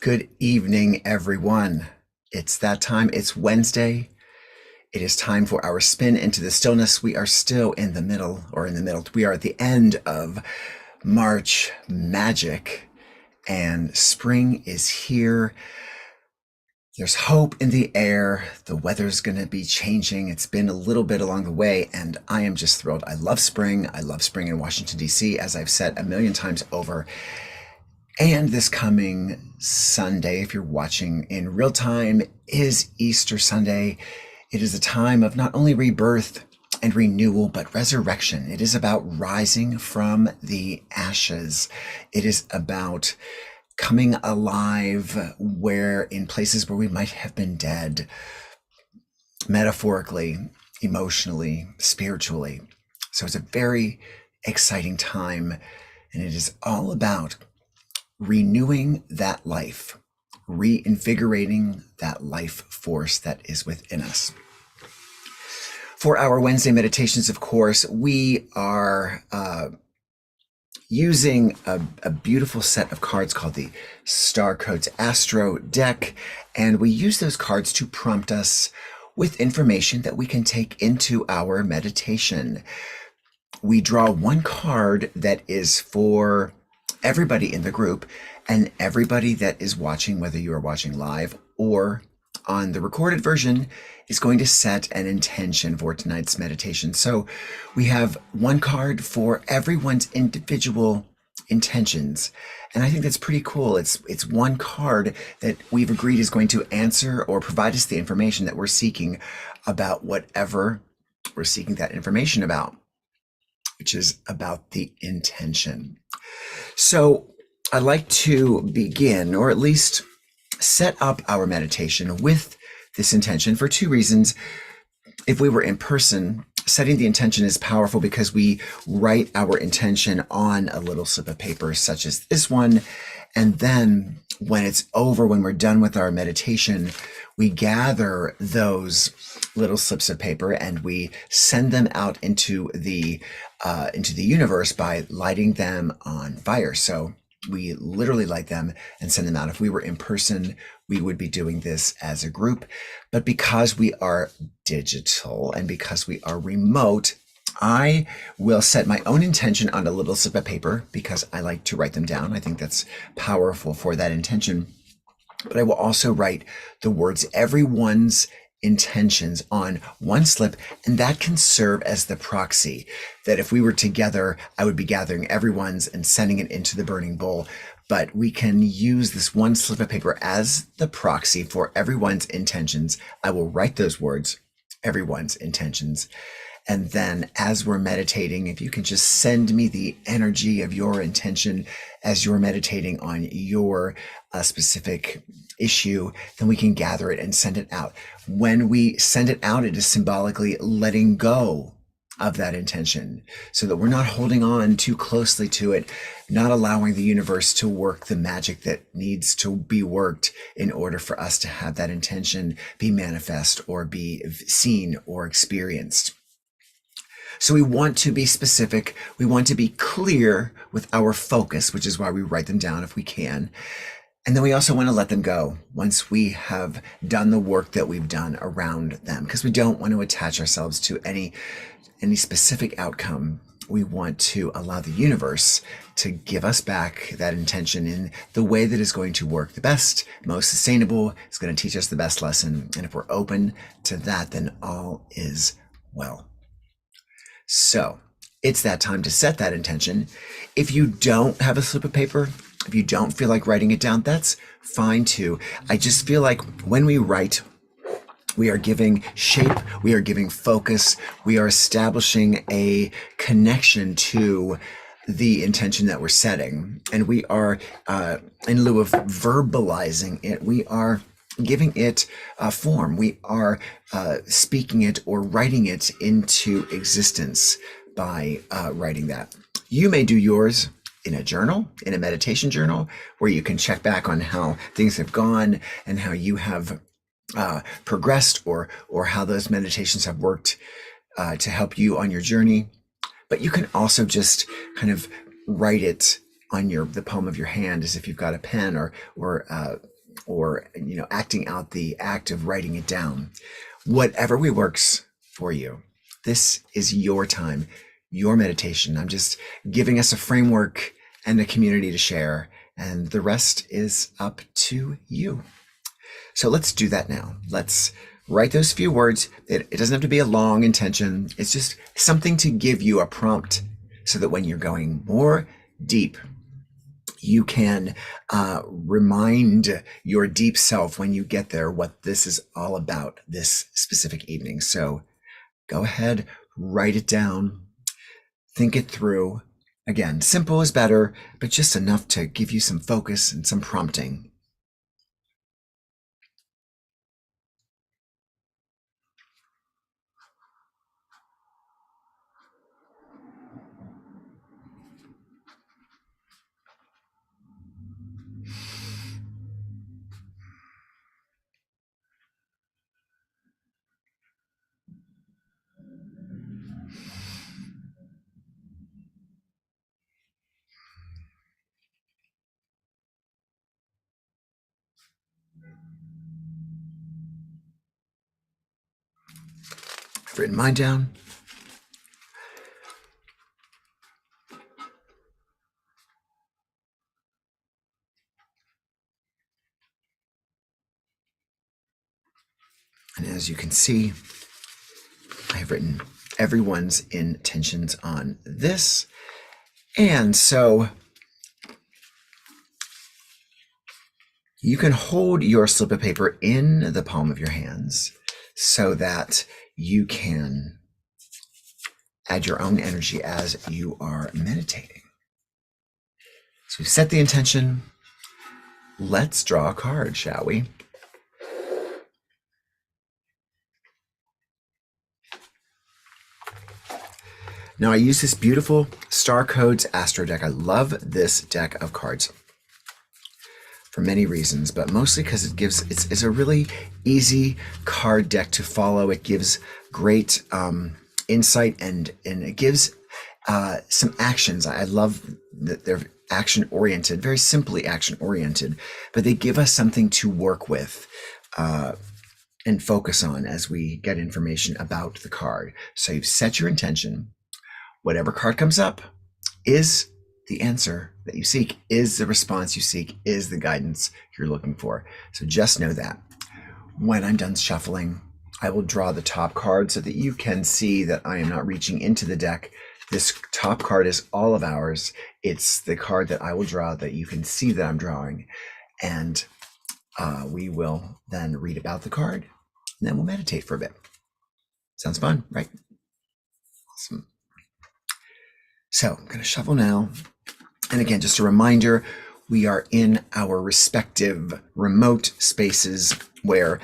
Good evening, everyone. It's that time. It's Wednesday. It is time for our spin into the stillness. We are still in the middle, We are at the end of March magic, and spring is here. There's hope in the air. The weather's going to be changing. It's been a little bit along the way, and I am just thrilled. I love spring. I love spring in Washington, D.C., as I've said a million times over. And this coming Sunday, if you're watching in real time, is Easter Sunday. It is a time of not only rebirth and renewal, but resurrection. It is about rising from the ashes. It is about coming alive where in places where we might have been dead, metaphorically, emotionally, spiritually. So it's a very exciting time, and it is all about renewing that life, reinvigorating that life force that is within us. For our Wednesday meditations, of course, we are using a beautiful set of cards called the Star Codes Astro deck, and we use those cards to prompt us with information that we can take into our meditation. We draw one card that is for everybody in the group, and everybody that is watching, whether you are watching live or on the recorded version, is going to set an intention for tonight's meditation. So we have one card for everyone's individual intentions, and I think that's pretty cool. It's one card that we've agreed is going to answer or provide us the information that we're seeking about whatever we're seeking that information about, which is about the intention. So I'd like to begin, or at least set up our meditation with this intention for two reasons. If we were in person, setting the intention is powerful because we write our intention on a little slip of paper, such as this one. And then when it's over, when we're done with our meditation, we gather those little slips of paper and we send them out into the universe by lighting them on fire. So we literally light them and send them out. If we were in person, we would be doing this as a group. But because we are digital and because we are remote, I will set my own intention on a little slip of paper because I like to write them down. I think that's powerful for that intention. But I will also write the words, everyone's intentions, on one slip, and that can serve as the proxy that if we were together, I would be gathering everyone's and sending it into the burning bowl. But we can use this one slip of paper as the proxy for everyone's intentions. I will write those words, everyone's intentions. And then as we're meditating, if you can just send me the energy of your intention as you're meditating on your specific issue, then we can gather it and send it out. When we send it out, it is symbolically letting go of that intention so that we're not holding on too closely to it, not allowing the universe to work the magic that needs to be worked in order for us to have that intention be manifest or be seen or experienced. So we want to be specific. We want to be clear with our focus, which is why we write them down if we can. And then we also want to let them go once we have done the work that we've done around them, because we don't want to attach ourselves to any specific outcome. We want to allow the universe to give us back that intention in the way that is going to work the best, most sustainable. It's going to teach us the best lesson. And if we're open to that, then all is well. So it's that time to set that intention. If you don't have a slip of paper, if you don't feel like writing it down, that's fine too. I just feel like when we write, we are giving shape, we are giving focus, we are establishing a connection to the intention that we're setting. And we are, in lieu of verbalizing it, we are giving it a form. We are speaking it or writing it into existence by writing that. You may do yours in a journal, in a meditation journal, where you can check back on how things have gone and how you have progressed or how those meditations have worked to help you on your journey. But you can also just kind of write it on the palm of your hand as if you've got a pen or or acting out the act of writing it down. Whatever way works for you. This is your time, your meditation. I'm just giving us a framework and a community to share, and the rest is up to you. So let's do that now. Let's write those few words. It doesn't have to be a long intention. It's just something to give you a prompt so that when you're going more deep, you can remind your deep self when you get there what this is all about this specific evening. So go ahead, write it down, think it through. Again, simple is better, but just enough to give you some focus and some prompting. I've written mine down. And as you can see, I have written everyone's intentions on this. And so you can hold your slip of paper in the palm of your hands so that you can add your own energy as you are meditating. So we've set the intention. Let's draw a card, shall we? Now I use this beautiful Star Codes Astro deck. I love this deck of cards for many reasons, but mostly because it's a really easy card deck to follow. It gives great insight and it gives some actions. I love that they're action oriented, very simply action oriented, but they give us something to work with and focus on as we get information about the card. So you've set your intention. Whatever card comes up is the answer that you seek, is the response you seek, is the guidance you're looking for. So just know that. When I'm done shuffling, I will draw the top card so that you can see that I am not reaching into the deck. This top card is all of ours. It's the card that I will draw that you can see that I'm drawing. And we will then read about the card, and then we'll meditate for a bit. Sounds fun, right? Awesome. So I'm going to shuffle now. And again, just a reminder, we are in our respective remote spaces where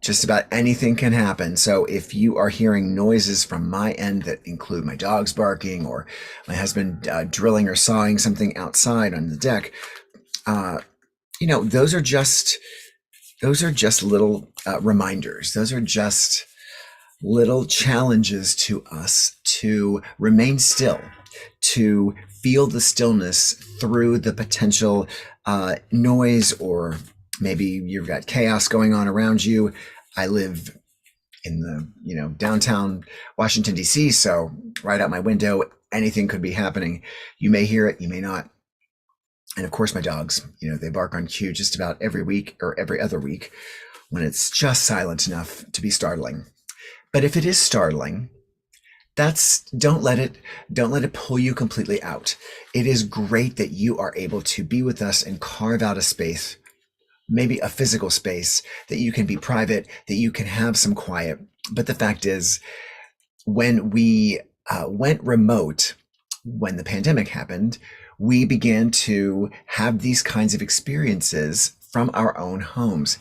just about anything can happen. So if you are hearing noises from my end that include my dogs barking or my husband drilling or sawing something outside on the deck, those are just little reminders. Those are just little challenges to us to remain still, to feel the stillness through the potential noise, or maybe you've got chaos going on around you. I live in the downtown Washington, D.C., so right out my window, anything could be happening. You may hear it, you may not. And of course, my dogs, they bark on cue just about every week or every other week when it's just silent enough to be startling. But if it is startling, don't let it pull you completely out. It is great that you are able to be with us and carve out a space, maybe a physical space that you can be private, that you can have some quiet. But the fact is, when we went remote, when the pandemic happened, we began to have these kinds of experiences from our own homes,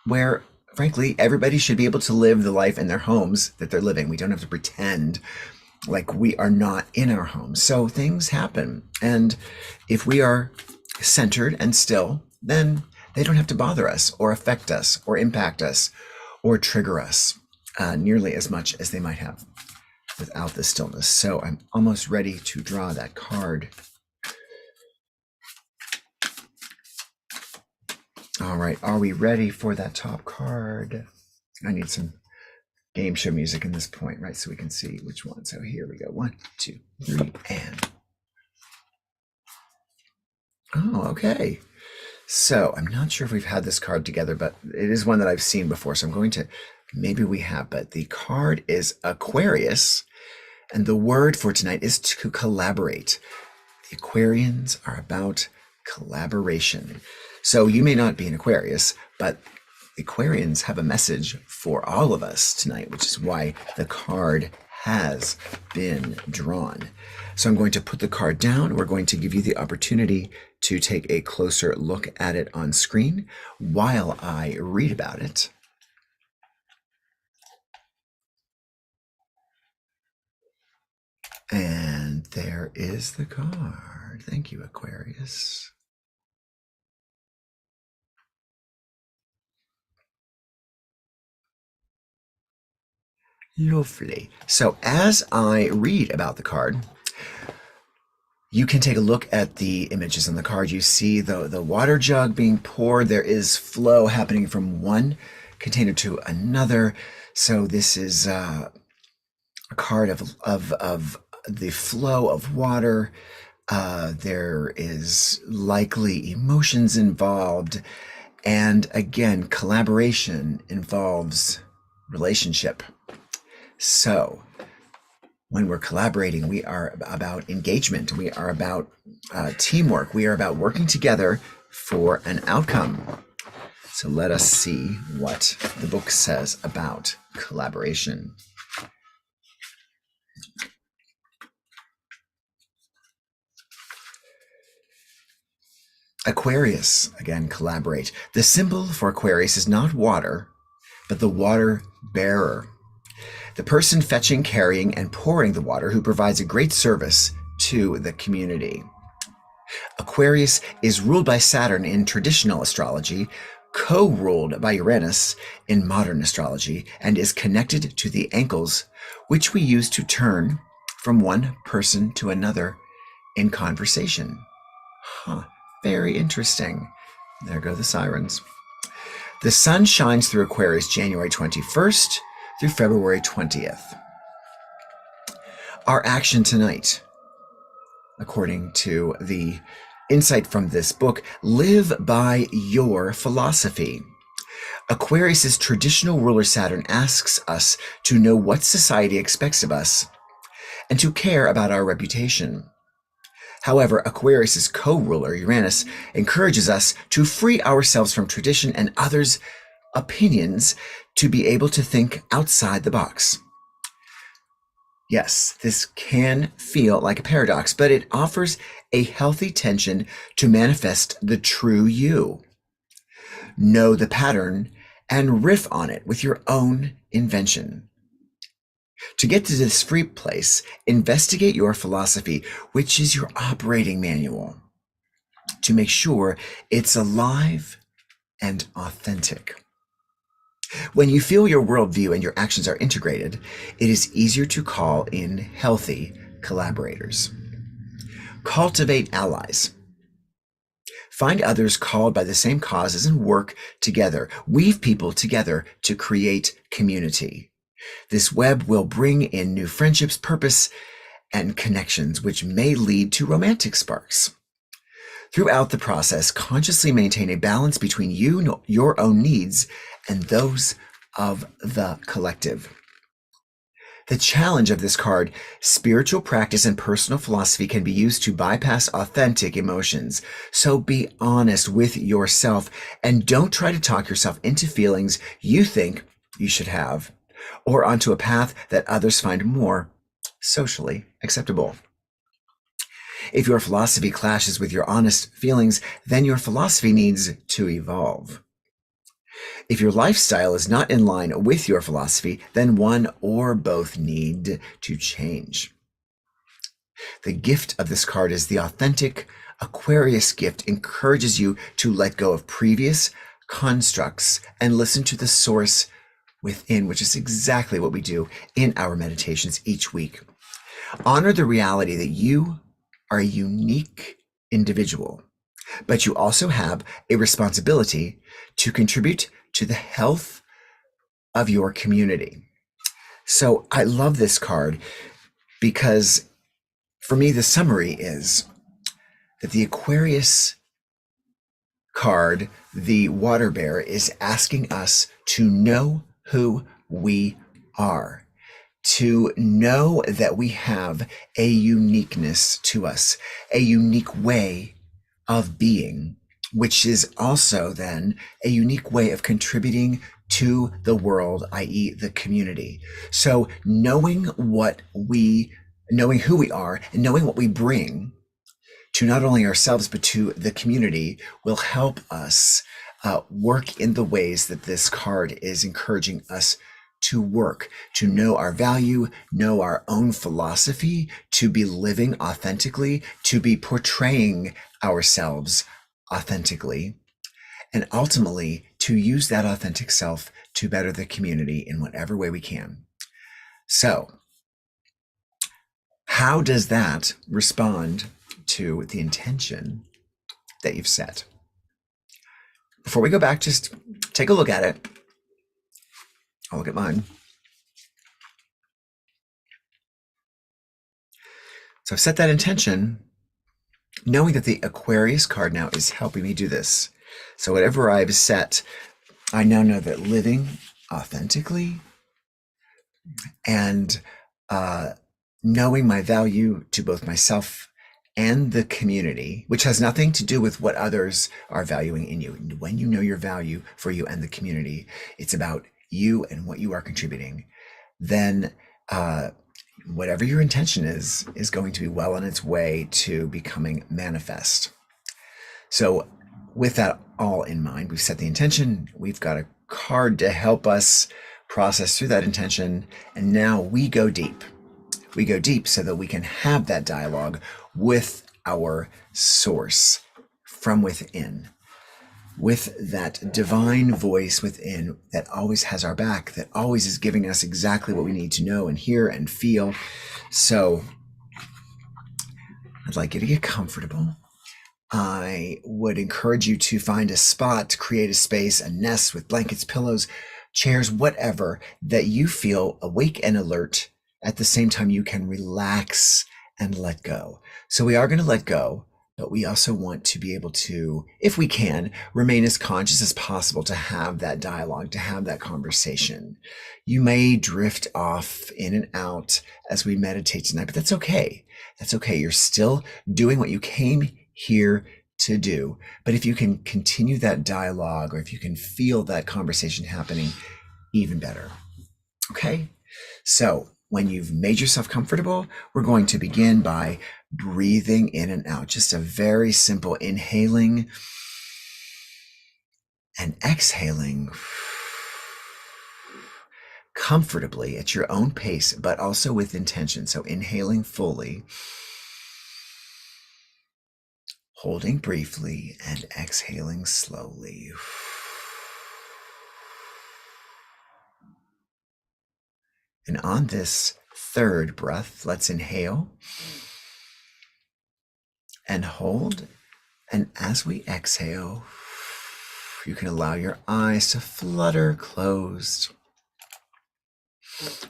where frankly, everybody should be able to live the life in their homes that they're living. We don't have to pretend like we are not in our homes. So things happen. And if we are centered and still, then they don't have to bother us or affect us or impact us or trigger us nearly as much as they might have without the stillness. So I'm almost ready to draw that card. All right, are we ready for that top card? I need some game show music in this point, right? So we can see which one. So here we go. 1, 2, 3, and. Oh, okay. So I'm not sure if we've had this card together, but it is one that I've seen before. So I'm going to, maybe we have, but the card is Aquarius. And the word for tonight is to collaborate. The Aquarians are about collaboration. So you may not be an Aquarius, but Aquarians have a message for all of us tonight, which is why the card has been drawn. So I'm going to put the card down. We're going to give you the opportunity to take a closer look at it on screen while I read about it. And there is the card. Thank you, Aquarius. Lovely. So as I read about the card, you can take a look at the images on the card. You see the water jug being poured. There is flow happening from one container to another. So this is a card of the flow of water. There is likely emotions involved. And again, collaboration involves relationship. So when we're collaborating, we are about engagement. We are about teamwork. We are about working together for an outcome. So let us see what the book says about collaboration. Aquarius, again, collaborate. The symbol for Aquarius is not water, but the water bearer. The person fetching, carrying, and pouring the water who provides a great service to the community. Aquarius is ruled by Saturn in traditional astrology, co-ruled by Uranus in modern astrology, and is connected to the ankles, which we use to turn from one person to another in conversation. Very interesting. There go the sirens. The sun shines through Aquarius January 21st through February 20th. Our action tonight, according to the insight from this book, live by your philosophy. Aquarius's traditional ruler Saturn asks us to know what society expects of us and to care about our reputation. However, Aquarius's co-ruler Uranus encourages us to free ourselves from tradition and others' opinions to be able to think outside the box. Yes, this can feel like a paradox, but it offers a healthy tension to manifest the true you. Know the pattern and riff on it with your own invention. To get to this free place, investigate your philosophy, which is your operating manual, to make sure it's alive and authentic. When you feel your worldview and your actions are integrated, it is easier to call in healthy collaborators. Cultivate allies. Find others called by the same causes and work together. Weave people together to create community. This web will bring in new friendships, purpose, and connections, which may lead to romantic sparks. Throughout the process, consciously maintain a balance between you, your own needs, and those of the collective. The challenge of this card, spiritual practice and personal philosophy can be used to bypass authentic emotions. So be honest with yourself and don't try to talk yourself into feelings you think you should have or onto a path that others find more socially acceptable. If your philosophy clashes with your honest feelings, then your philosophy needs to evolve. If your lifestyle is not in line with your philosophy, then one or both need to change. The gift of this card is the authentic Aquarius gift encourages you to let go of previous constructs and listen to the source within, which is exactly what we do in our meditations each week. Honor the reality that you are a unique individual. but you also have a responsibility to contribute to the health of your community. So I love this card because for me, the summary is that the Aquarius card, the water bear, is asking us to know who we are, to know that we have a uniqueness to us, a unique way of being, which is also then a unique way of contributing to the world, i.e., the community. So knowing who we are and knowing what we bring to not only ourselves but to the community will help us work in the ways that this card is encouraging us to work, to know our value, know our own philosophy, to be living authentically, to be portraying ourselves authentically, and ultimately to use that authentic self to better the community in whatever way we can. So, how does that respond to the intention that you've set? Before we go back, just take a look at it. I'll look at mine. So I've set that intention, knowing that the Aquarius card now is helping me do this. So whatever I've set, I now know that living authentically and knowing my value to both myself and the community, which has nothing to do with what others are valuing in you. When you know your value for you and the community, it's about you and what you are contributing. Then whatever your intention is going to be well on its way to becoming manifest. So with that all in mind, we've set the intention, we've got a card to help us process through that intention, and now we go deep. We go deep so that we can have that dialogue with our source from within, with that divine voice within that always has our back, that always is giving us exactly what we need to know and hear and feel. So I'd like you to get comfortable. I would encourage you to find a spot, create a space, a nest with blankets, pillows, chairs, whatever, that you feel awake and alert. At the same time, you can relax and let go. So we are going to let go, but we also want to be able to, if we can, remain as conscious as possible to have that dialogue, to have that conversation. You may drift off in and out as we meditate tonight, but that's okay. That's okay. You're still doing what you came here to do. But if you can continue that dialogue, or if you can feel that conversation happening, even better. Okay? So when you've made yourself comfortable, we're going to begin by breathing in and out. Just a very simple inhaling and exhaling comfortably at your own pace, but also with intention. So inhaling fully, holding briefly, and exhaling slowly. And on this third breath, let's inhale and hold. And as we exhale, you can allow your eyes to flutter closed,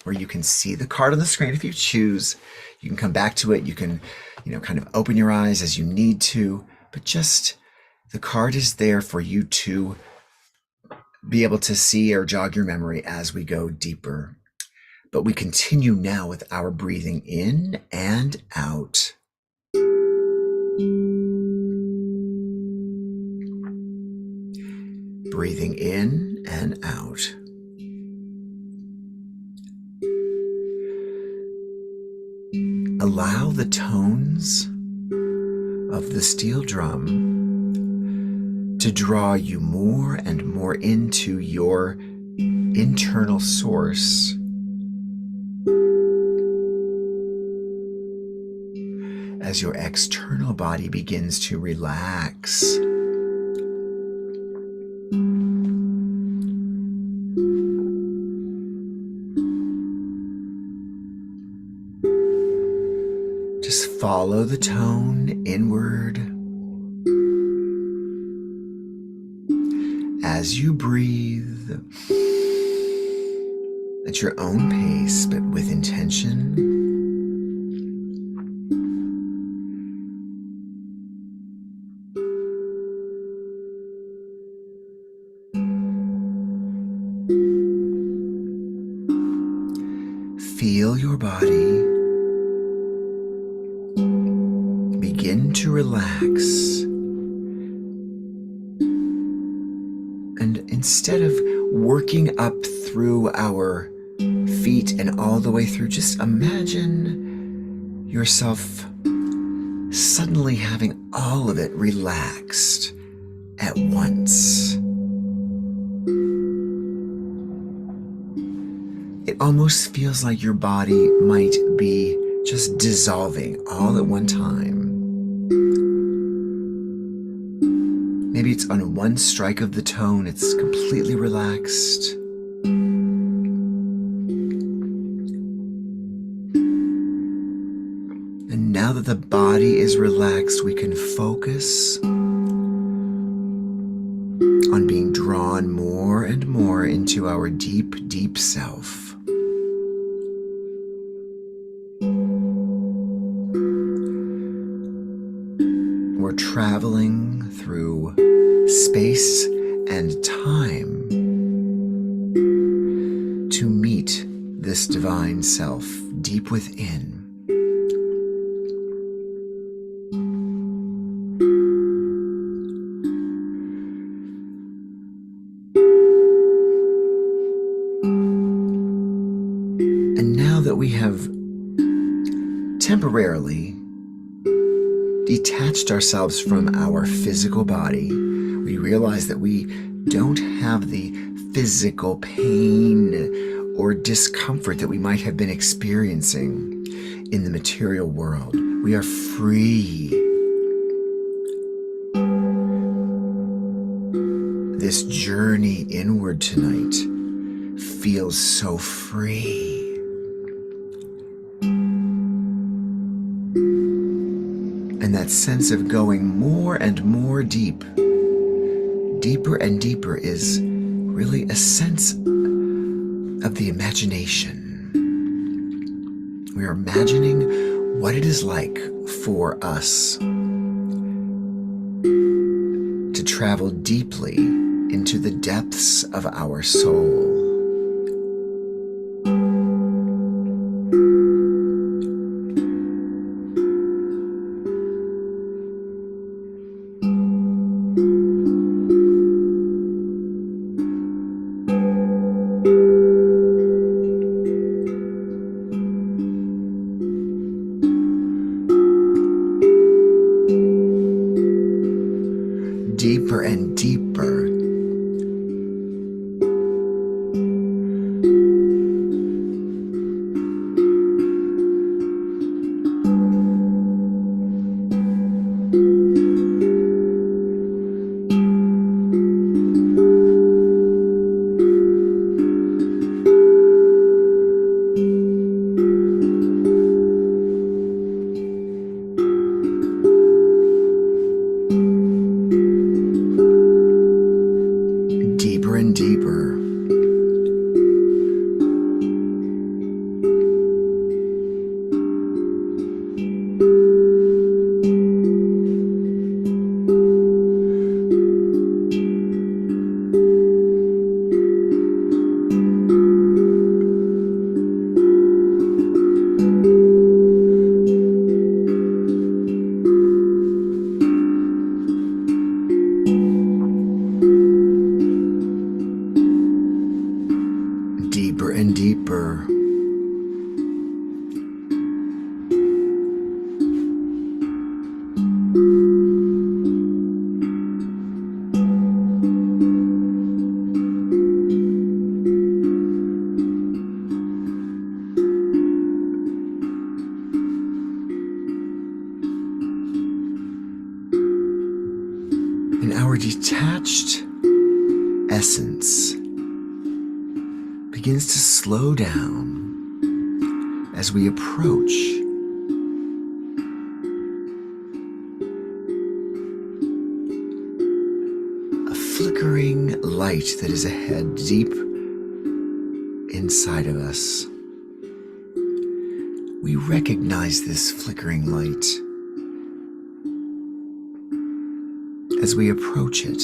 or you can see the card on the screen if you choose. You can come back to it. You can, kind of open your eyes as you need to, but just the card is there for you to be able to see or jog your memory as we go deeper. But we continue now with our breathing in and out. Breathing in and out. Allow the tones of the steel drum to draw you more and more into your internal source. As your external body begins to relax. Just follow the tone inward. as you breathe at your own pace, but with intention. Feel your body begin to relax. And instead of working up through our feet and all the way through, just imagine yourself suddenly having all of it relaxed at once. It almost feels like your body might be just dissolving all at one time. Maybe it's on one strike of the tone, it's completely relaxed. And now that the body is relaxed, we can focus on being drawn more and more into our deep, deep self. We're traveling through space and time to meet this divine self deep within. And now that we have temporarily detached ourselves from our physical body, we realize that we don't have the physical pain or discomfort that we might have been experiencing in the material world. We are free. This journey inward tonight feels so free. And that sense of going more and more deeper and deeper is really a sense of the imagination. We are imagining what it is like for us to travel deeply into the depths of our soul. Deeper and deeper. Deeper and deeper. Deeper and deeper. And our detached essence begins to slow down as we approach a flickering light that is ahead, deep inside of us. We recognize this flickering light as we approach it.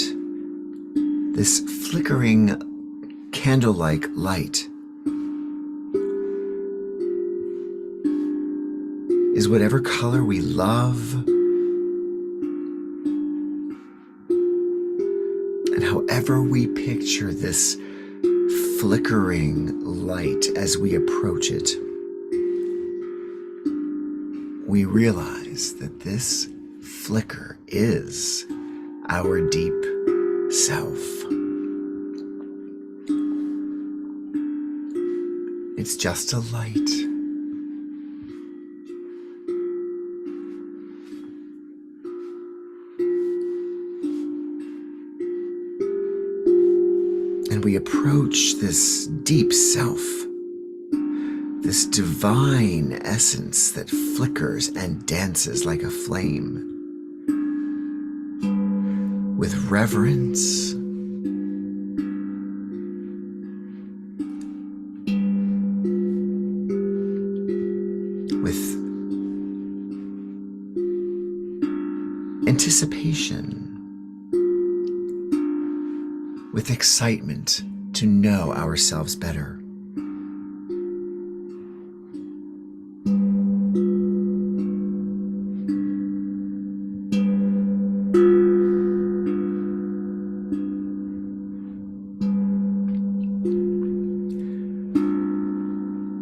This flickering candle-like light is whatever color we love, and however we picture this flickering light as we approach it, we realize that this flicker is our deep self. It's just a light. And we approach this deep self, this divine essence that flickers and dances like a flame, with reverence, with anticipation, with excitement to know ourselves better.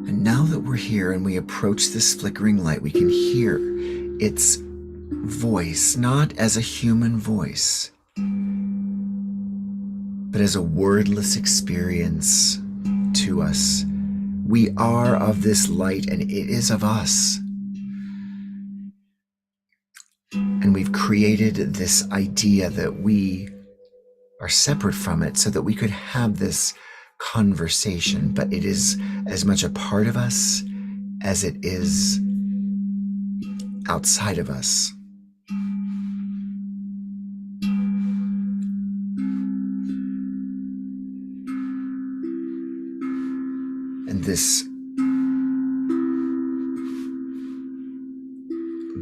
And now that we're here and we approach this flickering light, we can hear its voice, not as a human voice, but as a wordless experience to us. We are of this light and it is of us. And we've created this idea that we are separate from it so that we could have this conversation, but it is as much a part of us as it is outside of us. And this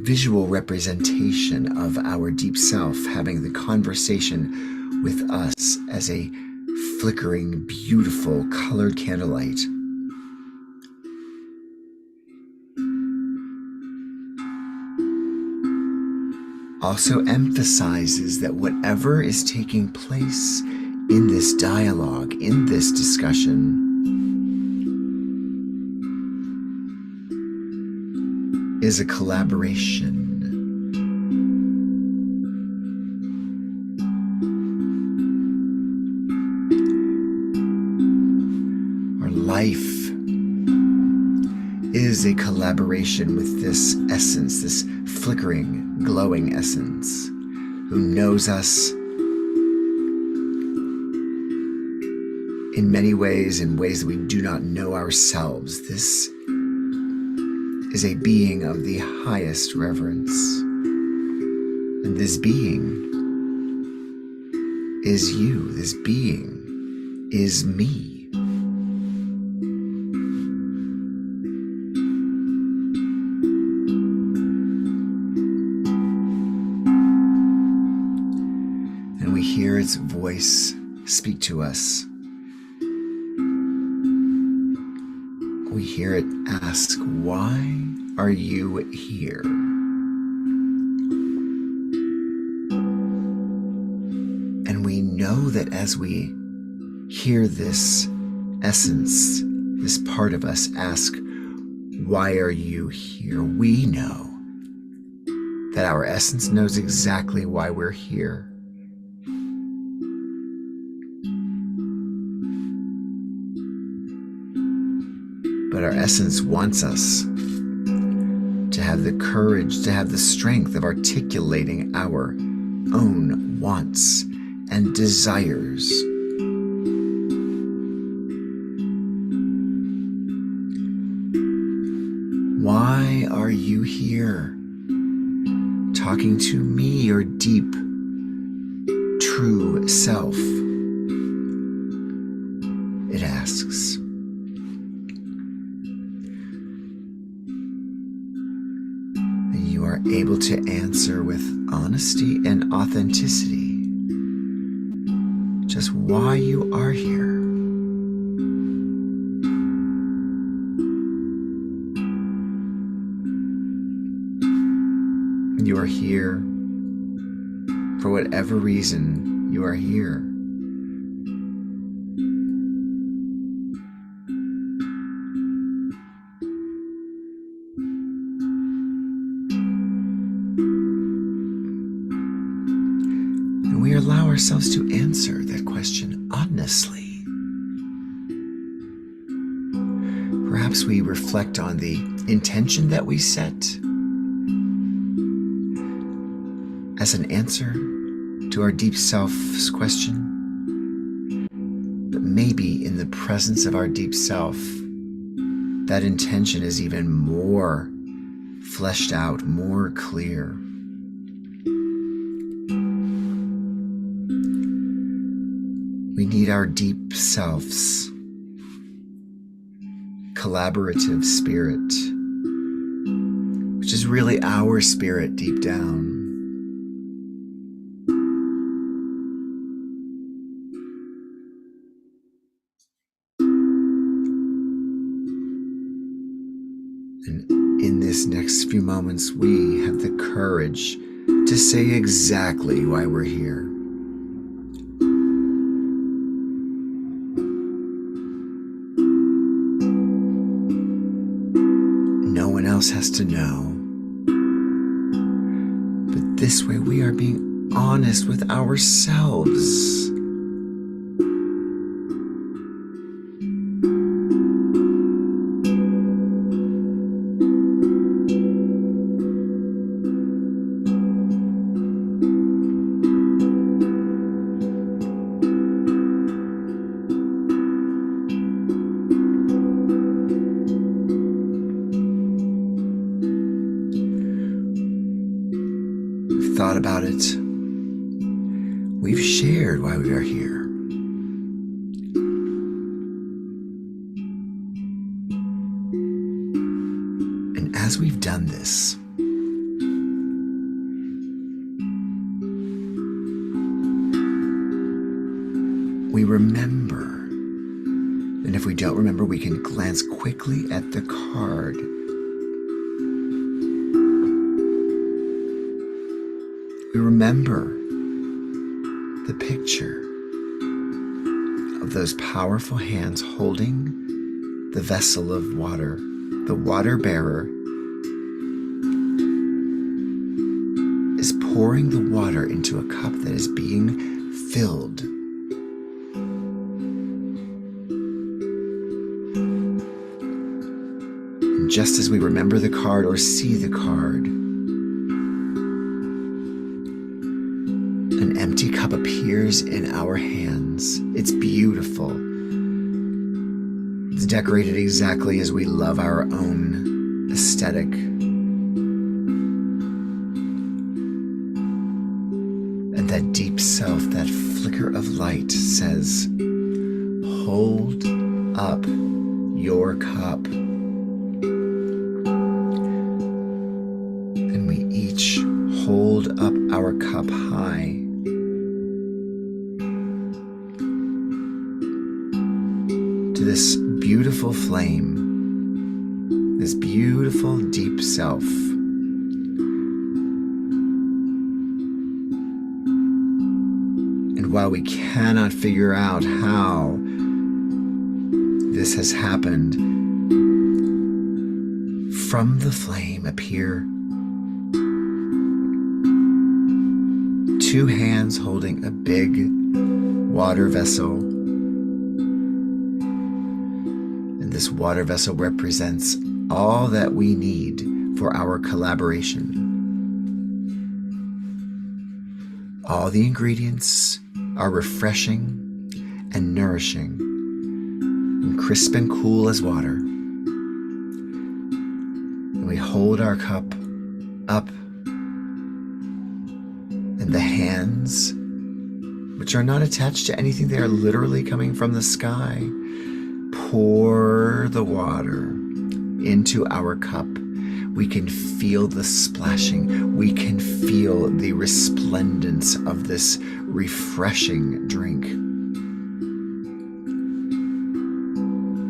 visual representation of our deep self having the conversation with us as a flickering, beautiful, colored candlelight also emphasizes that whatever is taking place in this dialogue, in this discussion, is a collaboration. Our life is a collaboration with this essence, this flickering, glowing essence, who knows us in many ways, in ways that we do not know ourselves. This is a being of the highest reverence. And this being is you. This being is me. And we hear its voice speak to us. We hear it ask, "Why are you here?" And we know that as we hear this essence, this part of us ask, "Why are you here?" we know that our essence knows exactly why we're here. But our essence wants us to have the courage, to have the strength of articulating our own wants and desires. Why are you here? Talking to me, your deep, true self? It asks. And you are able to answer with honesty and authenticity just why you are here. You are here for whatever reason you are here. And we allow ourselves to answer that question honestly. Perhaps we reflect on the intention that we set as an answer to our deep self's question. But maybe in the presence of our deep self, that intention is even more fleshed out, more clear. We need our deep self's collaborative spirit, which is really our spirit deep down. And in this next few moments, we have the courage to say exactly why we're here. No one else has to know. But this way we are being honest with ourselves. Thought about it. We've shared why we are here. And as we've done this, we remember. And if we don't remember, we can glance quickly at the card. We remember the picture of those powerful hands holding the vessel of water, the water bearer is pouring the water into a cup that is being filled. And just as we remember the card or see the card, an empty cup appears in our hands. It's beautiful. It's decorated exactly as we love our own aesthetic. And that deep self, that flicker of light says, hold up your cup. And we each hold up our cup high. To this beautiful flame, this beautiful deep self. And while we cannot figure out how this has happened, from the flame appear two hands holding a big water vessel. This water vessel represents all that we need for our collaboration. All the ingredients are refreshing and nourishing, and crisp and cool as water. And we hold our cup up, and the hands which are not attached to anything. They are literally coming from the sky. Pour the water into our cup. We can feel the splashing. We can feel the resplendence of this refreshing drink.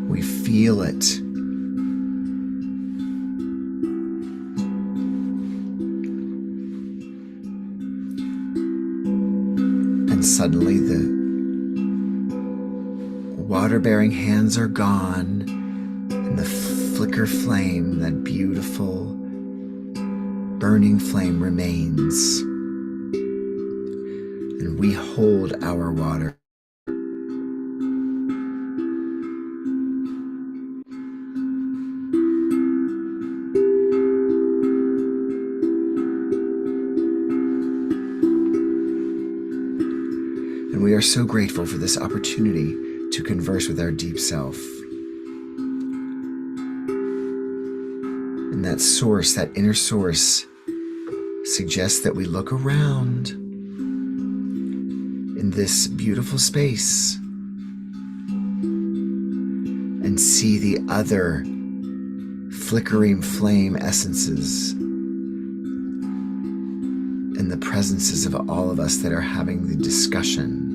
We feel it. And suddenly the water-bearing hands are gone, and the flicker flame, that beautiful burning flame, remains. And we hold our water. And we are so grateful for this opportunity to converse with our deep self. And that source, that inner source, suggests that we look around in this beautiful space and see the other flickering flame essences and the presences of all of us that are having the discussion.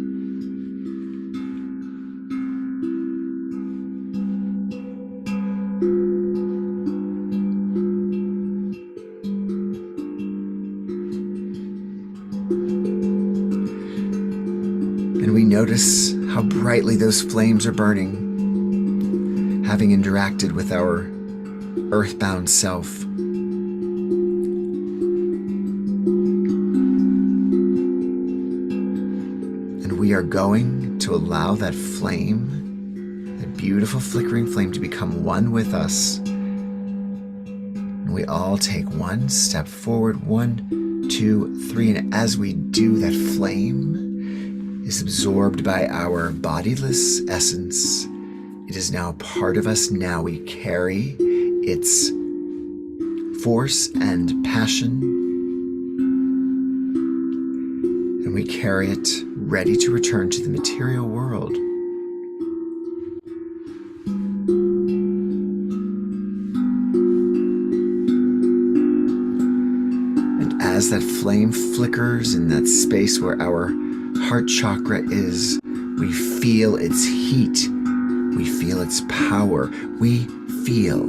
And we notice how brightly those flames are burning, having interacted with our earthbound self. And we are going to allow that flame, that beautiful flickering flame, to become one with us. And we all take one step forward, 1, 2, 3, and as we do, that flame is absorbed by our bodiless essence. It is now part of us. Now we carry its force and passion, and we carry it ready to return to the material world. And as that flame flickers in that space where our heart chakra is, we feel its heat, we feel its power, we feel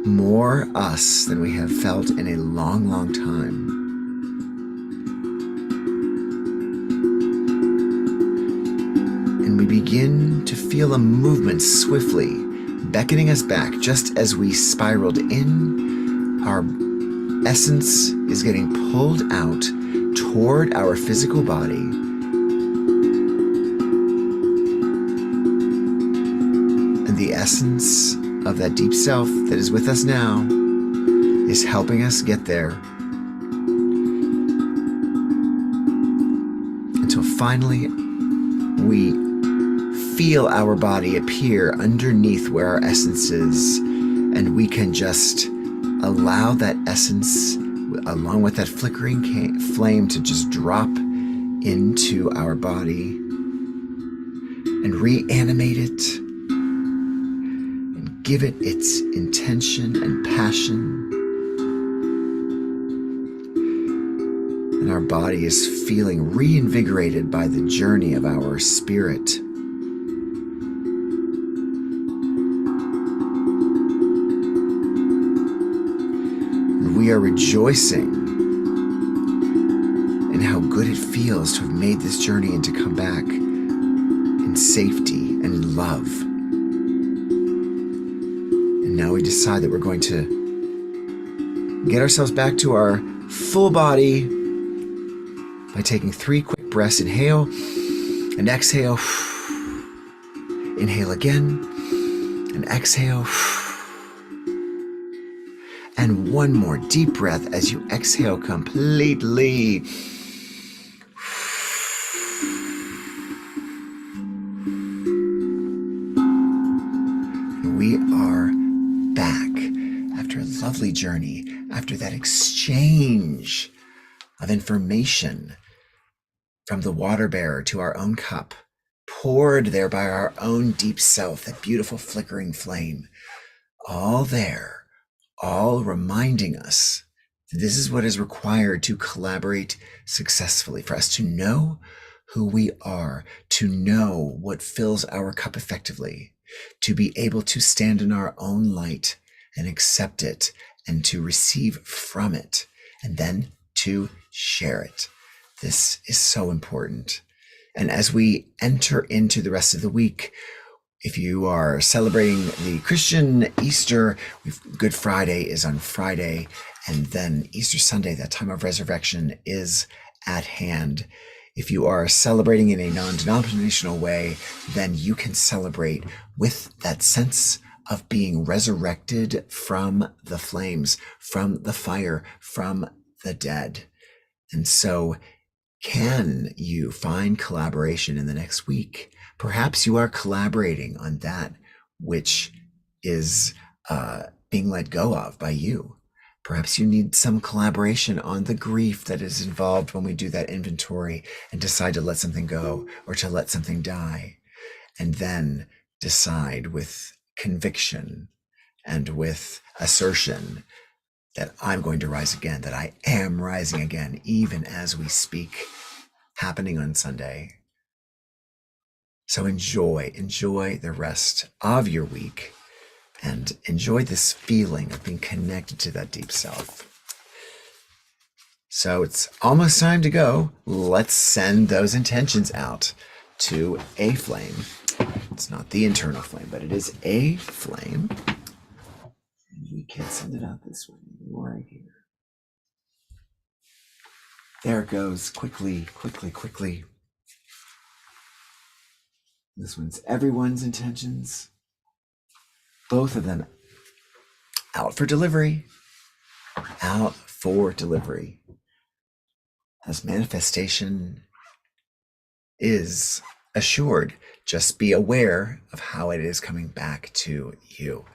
more us than we have felt in a long, long time. And we begin to feel a movement swiftly beckoning us back. Just as we spiraled in, our essence is getting pulled out toward our physical body, and the essence of that deep self that is with us now is helping us get there, until finally we feel our body appear underneath where our essence is, and we can just allow that essence, along with that flickering flame, to just drop into our body and reanimate it and give it its intention and passion. And our body is feeling reinvigorated by the journey of our spirit. We are rejoicing in how good it feels to have made this journey and to come back in safety and in love. And now we decide that we're going to get ourselves back to our full body by taking 3 quick breaths. Inhale and exhale. Inhale again and exhale. And one more deep breath as you exhale completely. We are back after a lovely journey, after that exchange of information from the water bearer to our own cup, poured there by our own deep self, that beautiful flickering flame, all there, all reminding us that this is what is required to collaborate successfully, for us to know who we are, to know what fills our cup effectively, to be able to stand in our own light and accept it and to receive from it, and then to share it. This is so important. And as we enter into the rest of the week, if you are celebrating the Christian Easter, Good Friday is on Friday, and then Easter Sunday, that time of resurrection, is at hand. If you are celebrating in a non-denominational way, then you can celebrate with that sense of being resurrected from the flames, from the fire, from the dead. And so, can you find collaboration in the next week? Perhaps you are collaborating on that which is being let go of by you. Perhaps you need some collaboration on the grief that is involved when we do that inventory and decide to let something go or to let something die, and then decide with conviction and with assertion that I'm going to rise again, that I am rising again, even as we speak, happening on Sunday. So enjoy the rest of your week and enjoy this feeling of being connected to that deep self. So it's almost time to go. Let's send those intentions out to a flame. It's not the internal flame, but it is a flame. And we can send it out this way, right here. There it goes, quickly, quickly, quickly. This one's everyone's intentions. Both of them out for delivery. Out for delivery. As manifestation is assured, just be aware of how it is coming back to you.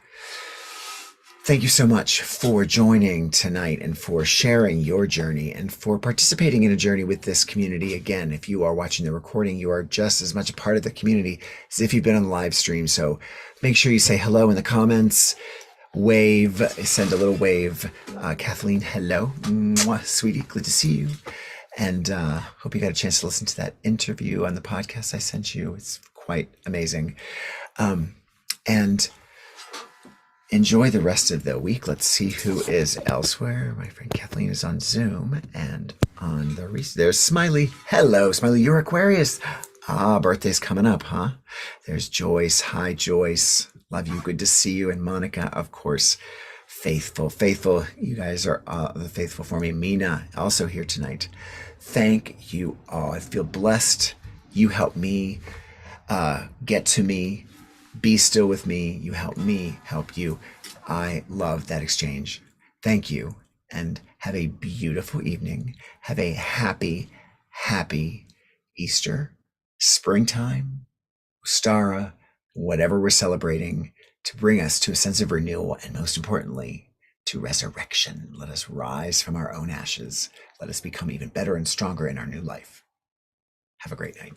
Thank you so much for joining tonight and for sharing your journey and for participating in a journey with this community. Again, if you are watching the recording, you are just as much a part of the community as if you've been on the live stream. So make sure you say hello in the comments, wave, send a little wave. Kathleen, hello. Mwah, sweetie, good to see you. And hope you got a chance to listen to that interview on the podcast I sent you. It's quite amazing. And enjoy the rest of the week. Let's see who is elsewhere. My friend Kathleen is on Zoom and on there's Smiley. Hello, Smiley. You're Aquarius. Birthday's coming up, huh? There's Joyce. Hi, Joyce. Love you. Good to see you. And Monica, of course. Faithful. You guys are the faithful for me. Mina, also here tonight. Thank you all. I feel blessed. You help me get to me. Be still with me. You help me help you. I love that exchange. Thank you. And have a beautiful evening. Have a happy Easter, springtime, Ostara, whatever we're celebrating, to bring us to a sense of renewal and, most importantly, to resurrection. Let us rise from our own ashes. Let us become even better and stronger in our new life. Have a great night.